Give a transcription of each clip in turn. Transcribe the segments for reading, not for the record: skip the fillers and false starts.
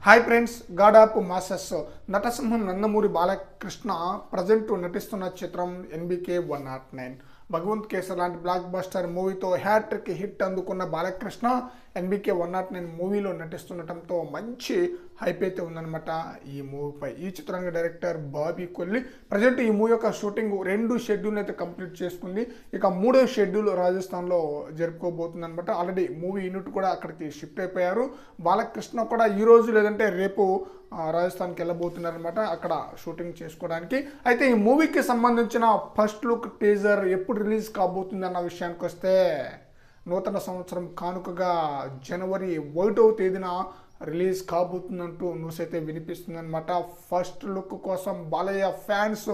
Hi friends, god of masses నటసింహం Nandamuri Balakrishna present నటిస్తున్న చిత్రం ఎన్బికే 109. భగవంత్ కేసర్ లాంటి బ్లాక్ బస్టర్ మూవీతో హ్యాట్రిక్ హిట్ అందుకున్న బాలకృష్ణ ఎన్బికే 109 మూవీలో నటిస్తుండటంతో మంచి హైప్ అయితే ఉందన్నమాట ఈ మూవీపై. ఈ చిత్రానికి డైరెక్టర్ బాబీ కొల్లి ప్రజెంట్ ఈ మూవీ యొక్క షూటింగ్ 2 షెడ్యూల్ అయితే కంప్లీట్ చేసుకుంది. ఇక 3వ షెడ్యూల్ రాజస్థాన్లో జరుపుకోబోతుంది అనమాట. ఆల్రెడీ మూవీ యూనిట్ కూడా అక్కడికి షిఫ్ట్ అయిపోయారు. బాలకృష్ణ కూడా ఈ రోజు లేదంటే రేపు రాజస్థాన్కి వెళ్ళబోతున్నారనమాట అక్కడ షూటింగ్ చేసుకోవడానికి. అయితే ఈ మూవీకి సంబంధించిన ఫస్ట్ లుక్ టీజర్ ఎప్పుడు రిలీజ్ కాబోతుంది అన్న విషయానికి వస్తే, నూతన సంవత్సరం కానుకగా జనవరి 1వ తేదీన రిలీజ్ కాబోతుందంటూ న్యూస్ అయితే వినిపిస్తుందన్నమాట. ఫస్ట్ లుక్ కోసం బాలయ్య ఫ్యాన్స్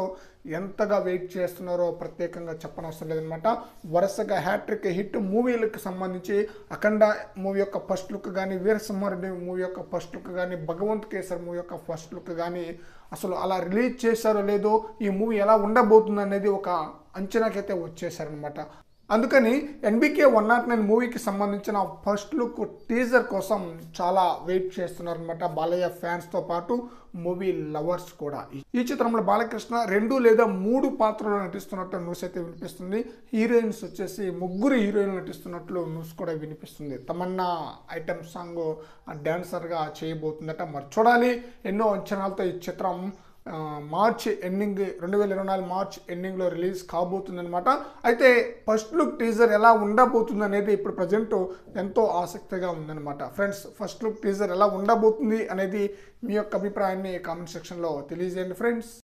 ఎంతగా వెయిట్ చేస్తున్నారో ప్రత్యేకంగా చెప్పనవసరం లేదనమాట. వరుసగా హ్యాట్రిక్ హిట్ మూవీలకు సంబంధించి అఖండ మూవీ యొక్క ఫస్ట్ లుక్ కానీ, వీరసింహారెడ్డి మూవీ యొక్క ఫస్ట్ లుక్ కానీ, భగవంత్ కేసర్ మూవీ యొక్క ఫస్ట్ లుక్ కానీ అసలు అలా రిలీజ్ చేశారో లేదో, ఈ మూవీ ఎలా ఉండబోతుంది అనేది ఒక అంచనాకైతే వచ్చేసారనమాట. అందుకని ఎన్బికే 109 మూవీకి సంబంధించిన ఫస్ట్ లుక్ టీజర్ కోసం చాలా వెయిట్ చేస్తున్నారనమాట బాలయ్య ఫ్యాన్స్తో పాటు మూవీ లవర్స్ కూడా. ఈ చిత్రంలో బాలకృష్ణ 2 లేదా 3 పాత్రలు నటిస్తున్నట్టు న్యూస్ అయితే వినిపిస్తుంది. హీరోయిన్స్ వచ్చేసి 3 హీరోయిన్లు నటిస్తున్నట్లు న్యూస్ కూడా వినిపిస్తుంది. తమన్నా ఐటమ్ సాంగ్ డాన్సర్గా చేయబోతుందట. మరి చూడాలి. ఎన్నో అంచనాలతో ఈ చిత్రం మార్చ్ ఎండింగ్ 2024 మార్చ్ ఎండింగ్లో రిలీజ్ కాబోతుందనమాట. అయితే ఫస్ట్ లుక్ టీజర్ ఎలా ఉండబోతుంది అనేది ఇప్పుడు ప్రజెంట్ ఎంతో ఆసక్తిగా ఉందన్నమాట. ఫ్రెండ్స్, ఫస్ట్ లుక్ టీజర్ ఎలా ఉండబోతుంది అనేది మీ యొక్క అభిప్రాయాన్ని కామెంట్ సెక్షన్లో తెలియజేయండి ఫ్రెండ్స్.